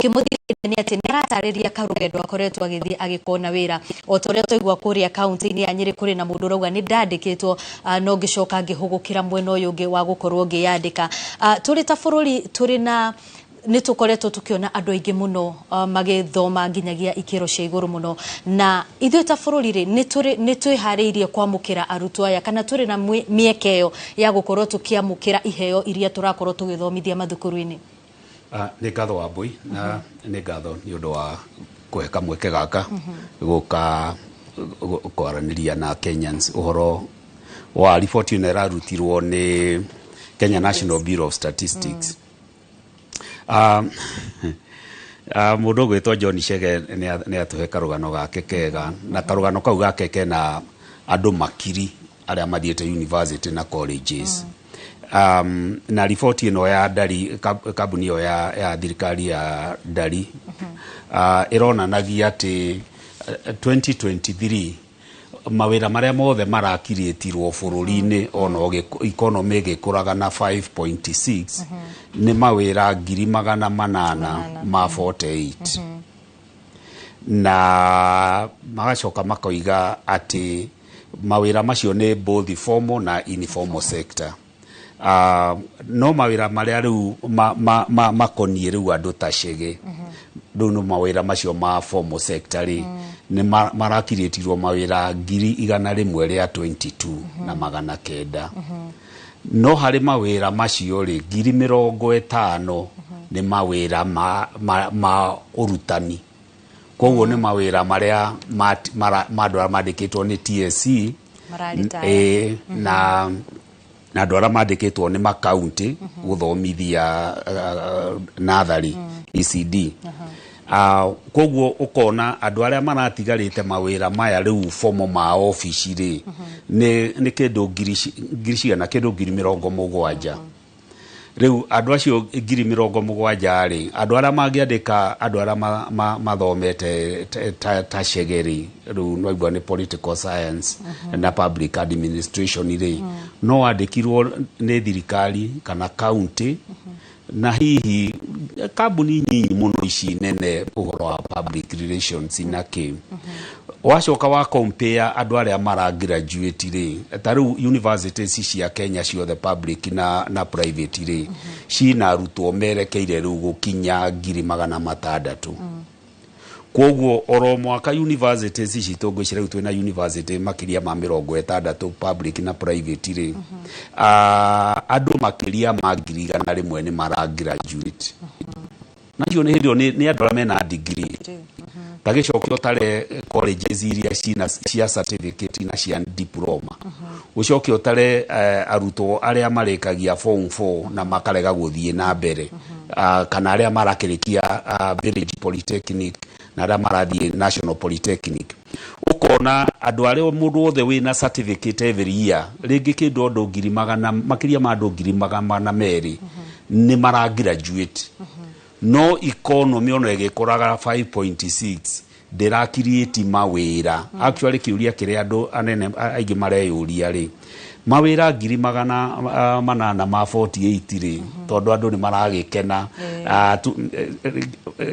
ukimũthikĩrĩria nĩ atĩ nĩ aratarĩria karũgendo akoretwo agĩthiĩ agĩkona wĩra o ta ũrĩa twaigua kũrĩa kaunti-inĩ ya Nyĩrĩ kũrĩ na mũndũ ũrauga nĩ ndandĩkĩtwo no ngĩcoka ngĩhũgũkĩra mwena ũyũ ũngĩ wa gũkorwo ngĩyandĩka tũrĩ ta bũrũri tũrĩ na nĩ tũkoretwo tũkĩona andũ aingĩ mũno magĩthoma nginyagia ikĩro cia igũrũ mũno na ithuĩ ta bũrũri rĩ nĩ twĩharĩirie kwamũkĩra arutwo aya kana tũrĩ na mĩeke ĩyo ya gũkorwo tũkĩamũkĩra iheo iria tũrakorwo tũgĩthomithia mathukuru-inĩ nĩ ngatho Wambui na nĩ ngatho nĩ ũndũ wa kũhe kamweke gaka gũka kwaranĩria na Kenyans ũhoro wa riboti ĩno ĩrarutirwo nĩ Kenya National Bureau of Statistics mũndũ ũgwĩtwo John Chege nĩ atũhe karũgano gake kega na karũgano kau gake kena andũ makiri arĩa mathiĩte university na colleges na riboti ĩno ya Ndari kambuni ĩyo ya thirikari ya Ndari ĩronanagia atĩ 2023 mawĩra marĩa mothe marakirĩtirwo bũrũri-inĩ ona economy ĩgĩkũraga na 5.6 nĩ mawĩra 848 na magacoka makoiga atĩ mawĩra macio nĩ both formal na informal sector no mawĩra marĩa rĩu makoniĩ rĩu andũ ta Chege rĩu no mawĩra macio ma formal sector rĩ nĩ marakirĩtirwo mawĩra 122 na 900 no harĩ mawĩra macio rĩ 50,000 nĩ mawĩra ma ũrutani. Koguo nĩ mawĩra marĩa andũ arĩa mandĩkĩtwo nĩ TSC na andũ arĩa mandĩkĩtwo nĩ makaunti gũthomithia natharĩ ECD. Koguo ũkona andũ arĩa maratigarĩte mawĩra maya rĩu fomo ma ofici rĩ nĩ kĩndũ kĩndũ 70,000. Rĩu andũ acio 70,000 rĩ andũ arĩa mangĩandĩka andũ arĩa mathomete ta Shegeri rĩu no igua nĩ political science na public administration rĩ no andĩkirwo nĩ thirikari kana county na hihi kambuni nyinyi muno ici nene ũhoro wa public relations na kĩ wacoka wa compare andũ arĩa mara graduate rĩ ta rĩu universities cia Kenya ciothe public na private rĩ cina arutwo merekeire rĩu gũkinya 600,000. Koguo oro mwaka universities ici tũngĩcira rĩu twĩna university makĩria ma 60 public na private rĩ andũ makĩria ma 100,000 nĩ mara graduate. Nacio nĩ hĩndĩ nĩ andũ arĩa mena degree. Tagĩcokio tare colleges iria cia certificate na cia diploma. Ũcokio tare arutwo arĩa marĩkagia form 4 na makarega gũthiĩ na mbere. Kana arĩa marakĩrĩkia village polytechnic na arĩa marathiĩ national polytechnic. Ũkona andũ arĩa mũndũ wothe wĩna certificate every year rĩngĩ kĩndũ andũ 100,000 makĩria ma andũ 200,000 nĩ mara graduate. No economy ono ĩgĩkoraga 5.6 ndĩra create mawĩra. Actually kĩũria kĩrĩa andũ anene aingĩ mareyũria rĩ mawĩra 848 rĩ tondũ andũ nĩ maragĩkena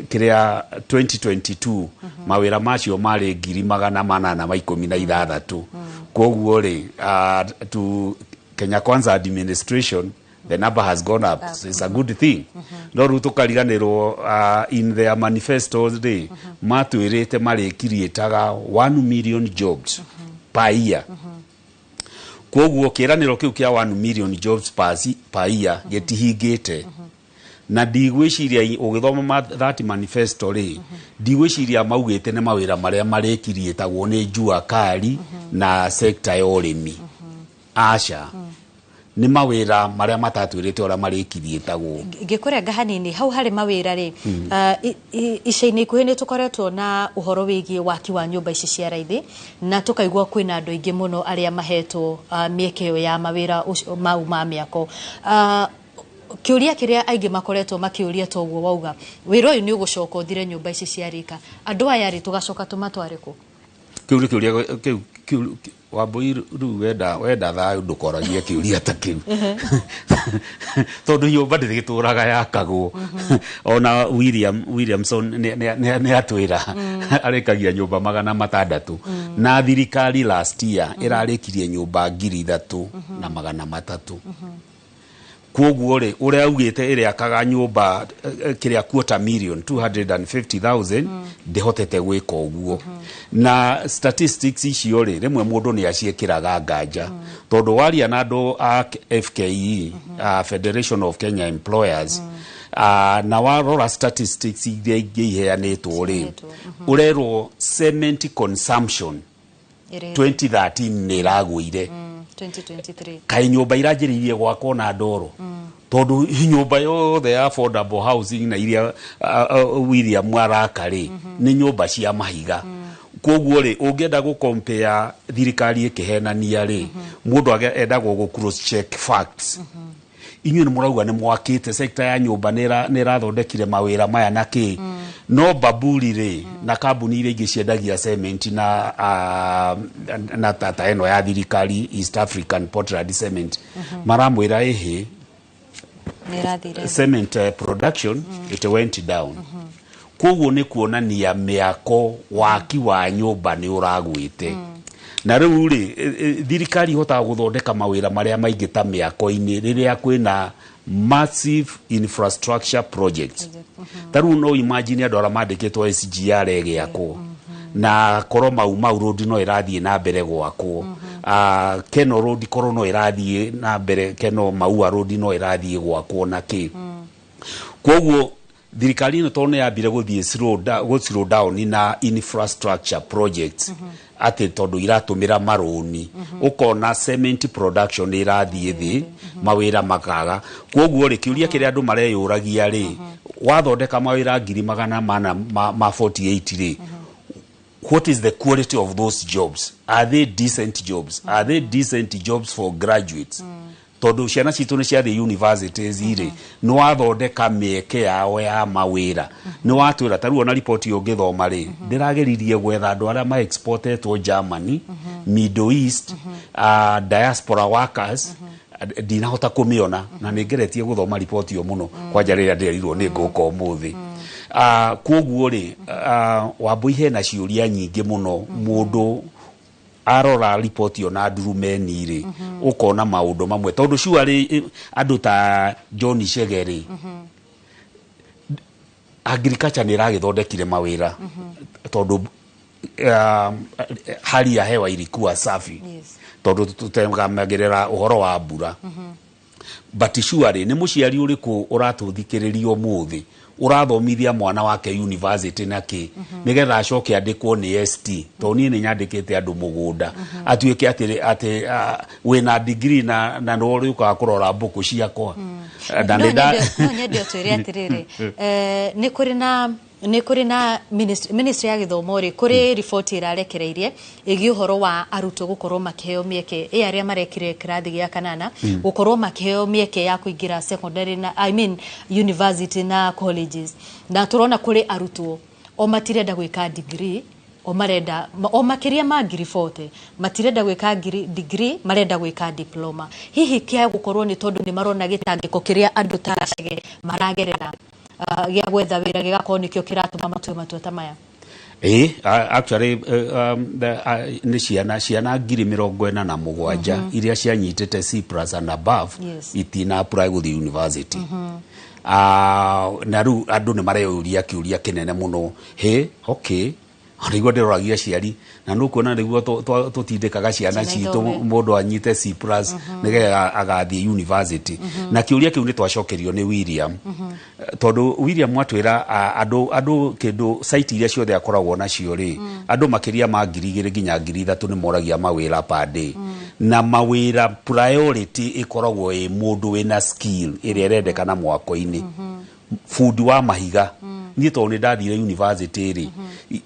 kĩrĩa 2022 mawĩra macio marĩ 816. Koguo rĩ Kenya Kwanza administration the number has gone up. So it's a good thing. No rĩu tũkariganĩrwo in their manifestos day matwĩrĩte marĩkiriĩtaga 1 million jobs per year. Koguo kĩranĩro kĩu kĩa 1 million jobs per year gĩtihingĩte. Na ndigwĩciria ũgĩthoma that manifesto rĩ ndigwĩciria maugĩte nĩ mawĩra marĩa marĩkiriĩtagwo nĩ Jua Kali na sekta ya ũrĩmi. Aca nĩ mawĩra marĩa matatwĩrĩte ũrĩa marĩkiriĩtagwo. Ngĩkũrenga hanini hau harĩ mawĩra rĩ ica-inĩ ikuhĩ nĩ tũkoretwo na ũhoro wĩgiĩ waki wa nyũmba ici cia raithi na tũkaigua kwĩna andũ aingĩ mũno arĩa mahetwo mĩeke ĩyo ya mawĩra mau ma mĩako. Kĩũria kĩrĩa aingĩ makoretwo makĩũria toguo wauga wĩra ũyũ nĩ ũgũcoka ũthire nyũmba ici cia rika andũ aya rĩ tũgacoka tũmatware kũ? Kĩũria Wambui rĩu wenda thayũ ndũkoragia kĩũria ta kĩu tondũ nyũmba ndĩgĩtũraga yakagwo. Ona Williamson nĩ atwĩra arĩkagia nyũmba 600 na thirikari last year ĩrarĩkirie nyũmba 3,300. Koguo rĩ ũrĩa augĩte ĩrĩakaga nyũmba kĩrĩa 250,000 ndĩhotete gwĩka ũguo. Na statistics icio rĩ rĩmwe mũndũ nĩ aciĩkĩraga nganja tondũ waria na andũ a FKE Federation of Kenya Employers na warora statistics iria ingĩ iheanĩtwo rĩ ũrerwo cement consumption 2013 nĩ ĩragũire. 2023 kai nyũmba iranjĩrĩirie gwakwo na ndoro tondu nyũmba yothe ya affordable housing na iria William araka rĩ nĩ nyũmba cia mahiga. Koguo rĩ ũngĩenda gũcompare thirikari ĩkĩhenania rĩ mũndũ endagwo gũ cross check facts. Inyuĩ nĩ mũrauga nĩ mwakĩte sekta ya nyũmba nĩ ĩrathondekire mawĩra maya na kĩ no Baburi rĩ na kambuni iria ingĩ ciendagia cement na tata eno ya thirikari East African Portland Cement maramwĩra ehe cement production it went down. Koguo nĩ kuonania mĩako waki wa nyũmba nĩ ũragwĩte. Na rĩu rĩ thirikari hotaga gũthondeka mawĩra marĩa maingĩ ta mĩako-inĩ rĩrĩa kwĩna massive infrastructure projects. Tarĩu no imagine andũ arĩa mandĩkĩtwo SGR ĩgĩakwo na korwo mau road no ĩrathiĩ na mbere gwakwo. Keno road korwo no ĩrathiĩ na mbere Keno Maua road no ĩrathiĩ gwakwo na kĩ. Koguo thirikari ino tone yambire guthie slow down na infrastructure projects ati tondu iratumira maroni ukona cement production irathie thi mawira makaga koguo ri kiuria kire andu mareyuragia ri wathondeka mawira 448 ri what is the quality of those jobs? Are they decent jobs? Are they decent jobs for graduates? Tondu ciana citu ni cia the universities iri no wathondeka mieke yao ya mawira no watwira taru ona report yo ngithoma ri ndirageririe gwetha andu aria ma exported to Germany, Middle East, diaspora workers, ndinahota kumiona na ningeretie guthoma report yo muno kwanja riria ndirirwo ni nguka umuthi. Koguo ri Wambui hena ciuria nyingi muno mundu arora report yo na ndurumeni ri ukona maundu mamwe tondu sure andu ta John Shegeri agriculture ni ragithondekire mawira tondu hali ya hewa ilikuwa safi tondu tutemagerera uhoro wa mbura but sure ni muciari uriku uratuthikiriria umuthi urathomithia mwana wake university naki nigetha acoke andikwo ni ST to ni nyandikite andu mugunda atuike ati wina degree na no riuka kurora mbuku ciakwa no nyedio twire atiriri ni kuri na ministry ya githomo ri kuri report irarekereirie igi uhoro wa arutwo gukorwo makiheo mieke aria marekire kirathi gia kanana gukorwo makiheo mieke ya kuingira secondary na university na colleges na turona kuri arutwo o matirenda gwika degree o marenda o makiria ma ngiri 40 matirenda gwika degree marenda gwika diploma hihi kia gukorwo ni tondu ni marona gitangiko kiria andu taracege maragerera ya gwetha wira gigakorwo nikio kiratuma matwe tamaya actually ni ciana ngiri 47 iria cianyitete C+ and above itina apply guthi university na ru andu ni mareyuria kiuria kinene muno okay arigwo ndiroragia ciari na nukuona niguo tutindikaga ciana citu mundu anyite C+ nigetha agathie university na kiuria kiu ni twacokerio ni William tondu William mwatwira andu kindu site iria ciothe akoragwo nacio ri andu makiria ma 2,000 nginya 3,000 ni moragia mawira per day na mawira priority ikoragwo e mundu wina skill iria rendekana mwako-ini food wa mahiga ni to ni ndathire university ri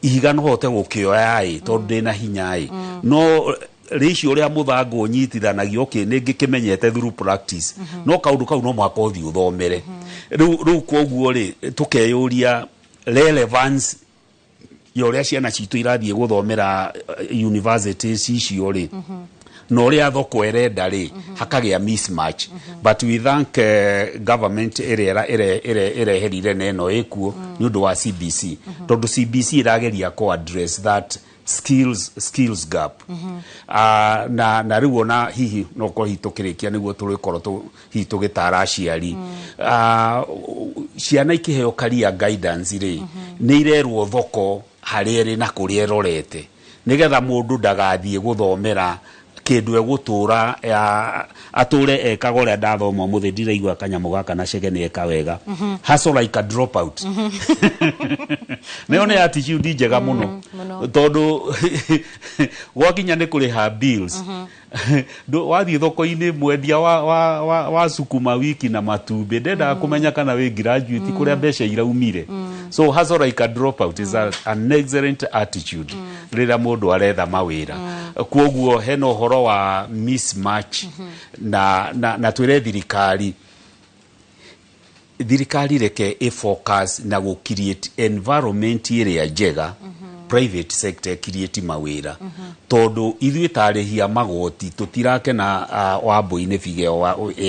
ihiga no hote gukioya tondu ndina hinya no ratio ria muthango unyitithanagio okay ningi kimenyete through practice no kaundu kau no mwaka uthi uthomere riu koguo ri tukeyuria relevance yo ria ciana citu irathie guthomera universities icio ri no ria thoko erenda ri hakagia mismatch but we thank government ere herire neno ekuo nundu wa CBC tondu CBC irageria ko address that skills gap na riu ona hihi no ko hitukirikia niguo turikorwo hitugitara aciari ciana ikiheo career guidance ri ni irerwo thoko hari ri na kuria erorete nigetha mundu ndagathie guthomera kindu egutura ature ekaga uria ndathoma muthi ndiraigua kanyamu gaka na cege ni eka wega hustle like a drop out neone attitude njega muno tondu gwakinya ni kuriha bills wathie thoko-ini mwendia wa sukuma wiki na matumbi ndenda kumenya kana we graduate kuria mbeca iraumire so hustle like a drop out is an excellent attitude rira mundu aretha mawira koguo heno horo wa mismatch na twire thirikari reke focus na go create environment iria njega private sector create mawira tondu ithuĩ tarĩhia magoti tutirakena Wambui-inĩ bigeo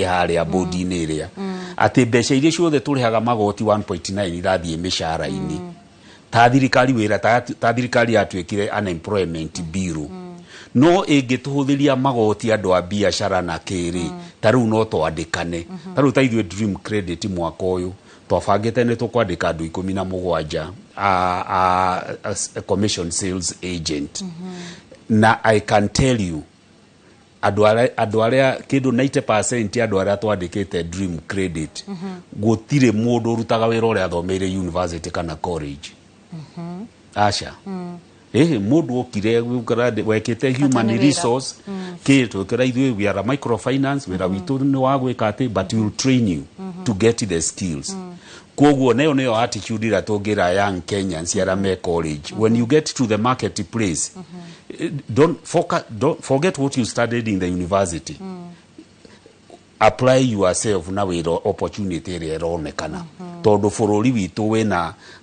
haria bodi-inĩ iria ati mbeca iria ciothe tũrĩhaga magoti 1.9 irathiĩ mĩcara-inĩ ta thirikari wĩra ta thirikari yatuĩkire unemployment bureau no ingĩtũhũthĩria magoti andũ a biacara na kĩrĩ ta rĩu no twandĩkane ta rĩu ta ithuĩ Dream Credit mwaka ũyũ twabangĩte nĩ tũkwandĩka andũ 17 a commission sales agent na I can tell you andå arä kindu 90% andå arä a twandä dream credit gutire mundu rutaga wira uria athomeire university kana college aca mundu okire wekite human resource kitu kira ithuĩ we are microfinance wira witu ni wa gwika ati but we will train you to get the skills koguo neyo attitude ira tungira young Kenyans yara me college when you get to the marketplace don't forget what you studied in the university apply yourself na wira opportunity ira ironekana tondu bururi witu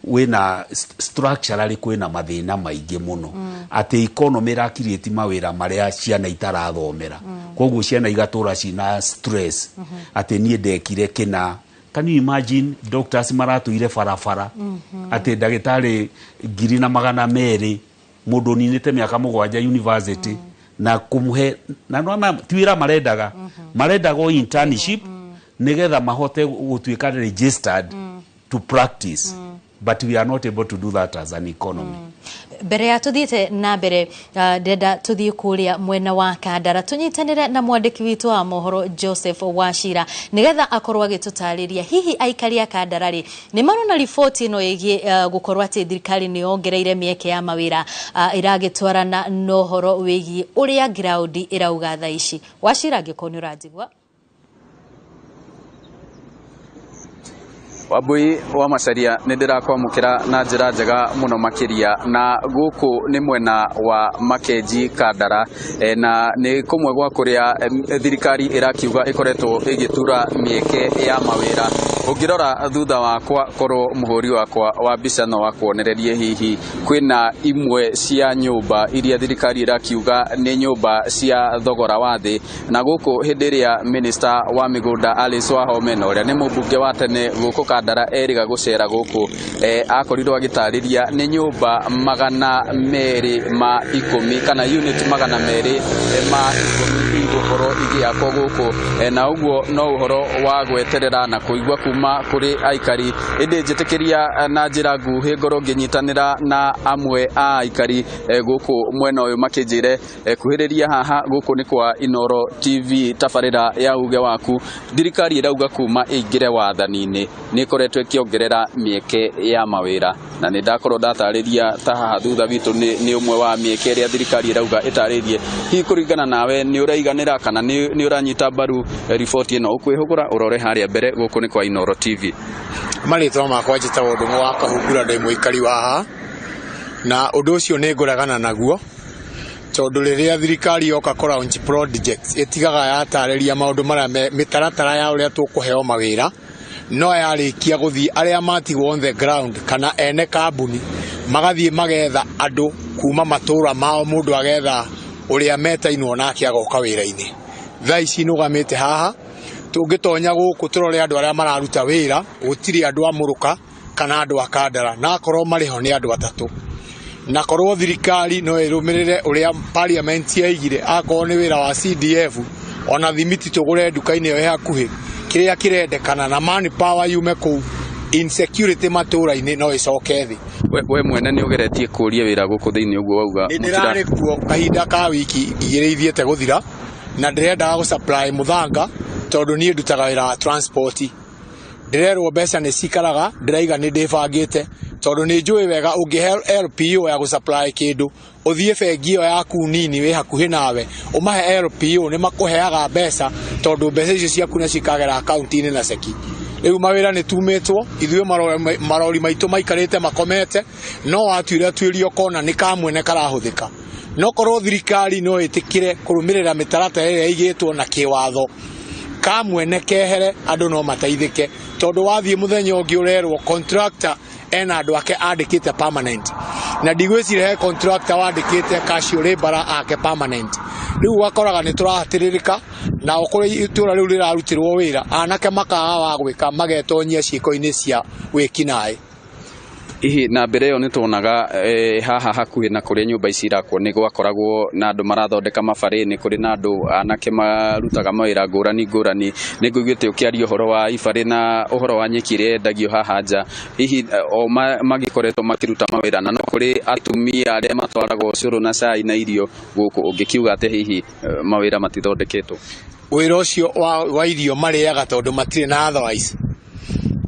wina structurally kwina mathina maingi muno ati economy ra create mawira maria ciana itarathomera koguo ciana igatura cina stress ati nie ndekire kina. Can you imagine doctors maratuire farafara ati ndagitari 200,000 mundu ninite miaka 7 university na kumuhe na nona twira marendaga internship nigetha mahote gutuika registered to practice but we are not able to do that as an economy. Mbere ya tuthiite na mbere ndenda tuthie kuria mwena wa Kandara tunyitanire na mwandiki witu wa mohoro Joseph Wachira nigetha akorwa gitutariria hihi aikari ya Kandara ri ni marona riboti ino yegie gukorwa ati thirikari ni ongereire mieke ya mawira iragitwarana no horo wigi uria ground irauga tha ici. Wachira ngikoni urajigwa Wabui wa Macharia nindirakwamukira na njira njega muno makiria na guku ni mwena wa Makenji Kandara na ni kumwe gwa kuria thirikari irakiuga ikoretwo igitura mieke ya mawira ungirora thutha wakwa korwo muhuri wakwa wa mbica no wakwonererie hihi kwina imwe cia nyumba iria thirikari irakiuga ni nyumba cia thogora wa thi na guku hindi ria minister wa migunda Alice Wahome uria ni mubunge wa tene guku Kandara eriga gucera guku akorirwo agitariria ni nyumba 210 kana unit 200 igukoro igiakwo guku na uguo no uhoro wa gweterera na kuigwa kuma kuri aikari indi njitikiria na njira nguhi ngoro nginyitanira na amwe a aikari guku mwena uyu makinjire kuhiriria haha guku ni kwa Inoro TV tabarira ya uge waku thirikari irauga kuma ingire wathani-ini ni koretwo ikiongerera mieke ya mawira na ni ndakorwo ndatariria ta haha thutha witu ni umwe wa mieke iria thirikari irauga itaririe hi kuringana nawe ni uraiganira kana ni uranyita baru riboti ino ukwihugura urore haria mbere guku ni kwa Inoro TV. Maritwa makwa njitagwo Ndung'u wa Kahungura ndi muikari wa haha na undu ucio ni ngoragana naguo tondu riria thirikari yoka kora on projects itigaga yatariria maundu maria mitaratara ya uria tukuheo mawira no yarikia guthii aria matigwo on the ground kana ene kambuni magathie magetha andu kuma matura mao mundu agetha uria metainwo nake agoka wira-ini thaa ici nugamite haha tungitonya guku turore andu aria mararuta wira gutiri andu amuruka kana andu a Kandara na korwo mariho ni andu atatu na korwo thirikari no irumirire uria parliament yaigire akorwo ni wira wa CDF ona thimiti tugure nduka-ini yo hakuhi kiria kirendekana na man power yume ku insecurity matura-ini no icoke thi we mwene ni ugeretie kuria wira guku thiini uguo wauga ndirari kuo kahinda ka wiki igire ithiete guthira na ndirenda gu supply muthanga tondu ni ndutaga wira wa transport ndirerwo mbeca ni cikaraga ndiraiga ni ndibangite tondu ni njui wega ungihe LPO ya gu supply kindu uthie bengi yo yaku nini we hakuhi nawe umahe LPO ni makuheaga mbeca tondu mbeca icio ciaku na cikagera account-ini na seki riu mawira ni tumitwo ithuĩ marori maitu maikarite makomete no watuire atwirio kona ni kamwene karahuthika no korwo thirikari no itikire kurumirira mitaratara ĩrĩa igĩtwo na kiwatho kamwene kehere andu no mateithike tondu wathie muthenya ungi urerwo contractor ena andu ake andikite permanent na ndigwicire he contractor wandikite casual labor ake permanent riu wakoraga ni turahatiririka na okore itura riu rirarutirwo wira anake makaga wa gwika magetonyia ciiko-ini cia wikinae ihi na mbere yo nituonaga haha hakuhi na kuria nyumba ici irakwo ni gwakoragwo na andu marathondeka mabari-ini kuri na andu anake marutaga mawira ngurani ni nguigite ukiaria uhoro wa ibari na uhoro wa nyeki iria endagio haha nja hihi o magikoretwo makiruta mawira na no kuri atumia aria matwaragwo curu na cai na irio guku ungikiuga ate hihi mawira matithondeketwo wira ucio wa irio mariaga tondu matire na otherwise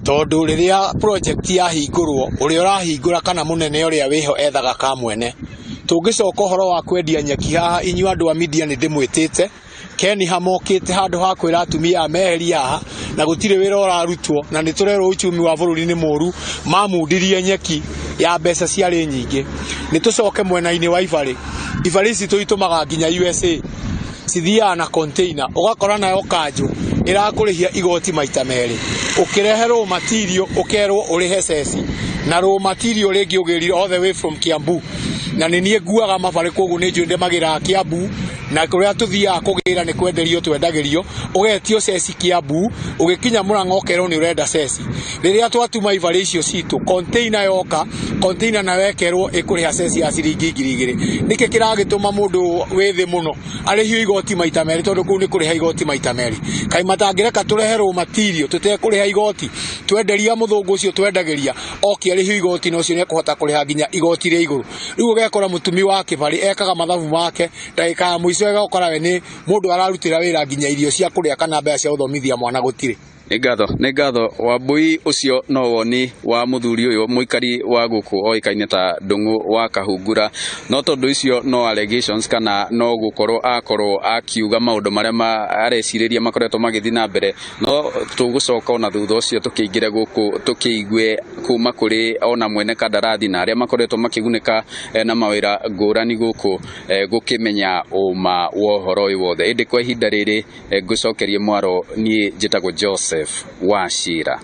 tondu riria project yahingurwo uria urahingura kana munene uria wiho ethaga ka mwene tungicoka uhoro wa kwendia nyeki haha inyu andu a media ni ndimwitite Keni hamokite handu ha kwira atumia meheria haha na gutire wira urarutwo na niturero uchumi wa bururi ni moru mamundirie nyeki ya mbeca ciari nyingi nitucoke mwena-ini wa ibari ici tuitumaga nginya USA cithia na container ugakora nayo kanju irakurihia igoti maita meri ukireherwo material ukerwo urihe ceci na raw material ringi ugirire all the way from Kiambu na ninie nguaga mabari koguo ni njunde magira Kiambu na kuria tuthia kugira ni kwenderio twendagirio ugetio ceci Kiambu ugikinya Murang'a ukerwo ni urenda ceci riria twatuma ibari icio citu container yoka container na wekerwo ikuriha ceci ya ciringi 2000 niki kiragituma mundu withi muno arihio igoti maita meri tondu kuu ni kuriha igoti maita meri kai matangireka tureherwo material tutekuriha igoti twenderia muthungu ucio twendagiria oki arihio igoti no cio ni kuhota kuriha nginya igoti ria iguru riu ugekora mutumi wa kibari ekaga mathabu make ndagika mwico egakora we ni mundu ararutira wira nginya irio cia kuria kana mbeca cia uthomithia mwana gutire nĩ ngatho Wambui ucio no woni wa muthuri uyu muikari wa guku oikaine ta Ndung'u wa Kahungura no tondu icio no allegations kana no gukorwo akiuga maundu maria areciriria makoretwo magithi na mbere no tugucoka ona thutha ucio tukiingire guku tukiigue kuma kuri ona mwene kandarathi na aria makoretwo makigunika na mawira ngurani guku gukimenya uma wohoro uyu wothe indi kwa ihinda riri ngucokerie mwaro nie njitagwo Joseph Wachira.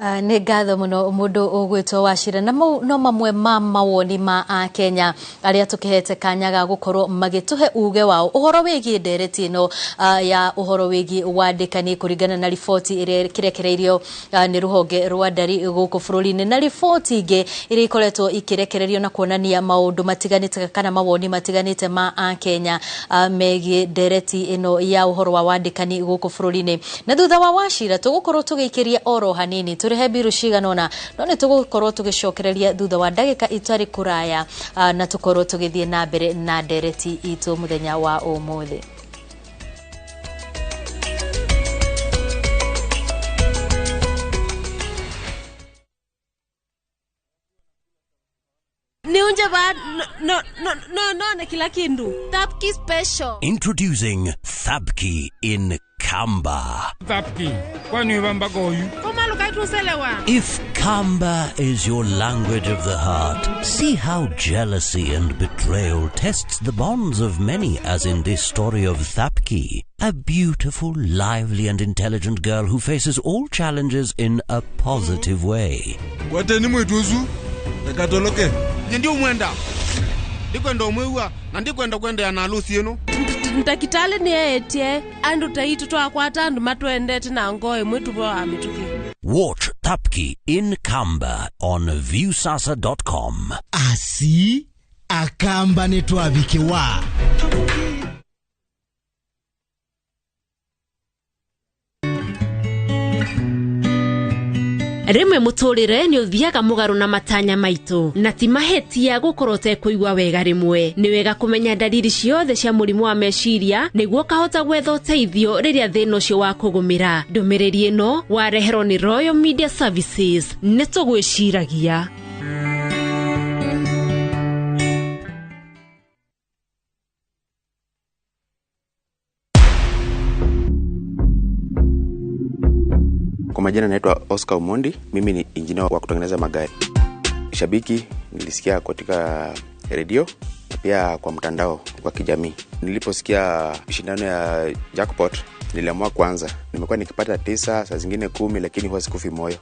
Nĩ ngatho mũno mũndũ ũgwĩtwo Wachira na no mamwe ma mawoni ma Kenya arĩa tũkĩhete kanya ga gũkorwo magĩtũhe uge wao ũhoro wĩgiĩ ndereti ĩno ya ũhoro wĩgiĩ wandĩkani kũringana na riboti ĩrĩa kĩrekereirio nĩ rũhonge rwa ndari gũkũ bũrũri-inĩ na riboti ingĩ iria ikoretwo ikĩrekererio na kuonania maũndũ matiganĩte kana mawoni matiganĩte ma Kenya megiĩ ndereti ĩno ya ũhoro wa wandĩkani gũkũ bũrũri-inĩ na thutha wa Wachira tũgũkorwo tũgĩikĩria oro hanini turihe biru ciganona no ni tugukorwo tugicokereria thutha wa ndagika itari kuraya na tukorwo tugithie na mbere na ndereti itu muthenya wa umuthi. No, na kila kindu. Thapki special. Introducing Thapki in Kamba. Thapki, kwani wamba goyu? If Kamba is your language of the heart, see how jealousy and betrayal tests the bonds of many, as in this story of Thapki, a beautiful, lively and intelligent girl who faces all challenges in a positive way. Wateni mwetuzu? Ekatoloke. Ndio mwenda. Ndikwenda umwewa na ndikwenda kwenda na harusi yenu. Ntakitale ni etie andu taitu twakwata andu matwendete na ngoe mwetu bwa mituki. Watch Thapki in Kamba on viewsasa.com. Asi akamba netwabikiwa. Rimwe muturire ni uthiaga mugaru na matanya maitu na ti mahetia gukorwo kuigwa wega rimwe ni wega kumenya dalili ciothe cia murimu wa meciria niguo kahota gwetha uteithio riria thina ucio wa kugumira. Ndumiriri ino wareherwo ni Royal Media Services ni tugwiciragia. Kwa majina naitwa Oscar Omondi, mimi ni engineer wa kutengeneza magari. Shabiki nilisikia katika radio na pia kwa mtandao kwa kijamii. Niliposikia shindano ya jackpot niliamua kwanza. Nimekuwa nikipata 9 saa zingine 10 lakini huwa sikufi moyo.